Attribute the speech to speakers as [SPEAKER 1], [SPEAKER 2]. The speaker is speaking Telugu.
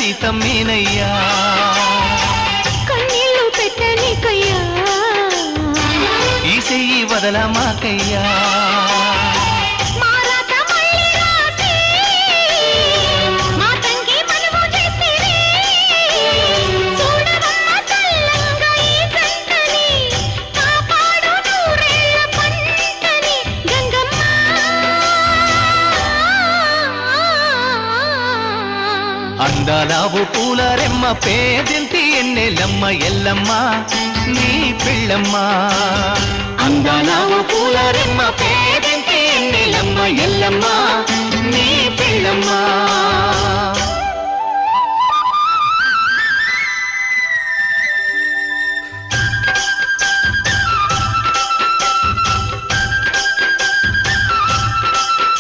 [SPEAKER 1] సీతమ్మేనయ్యా
[SPEAKER 2] కన్నీళ్ళు పెట్టనికయ్యా
[SPEAKER 1] ఈ చెయ్యి వదల మాకయ్యా అందాలావు పూల రెమ్మ పేదింటి ఎన్నెలమ్మ ఎల్లమ్మ నీ పిల్లమ్మ అందాలావు పూల రెమ్మ పేదింటి ఎన్నెలమ్మ ఎల్లమ్మ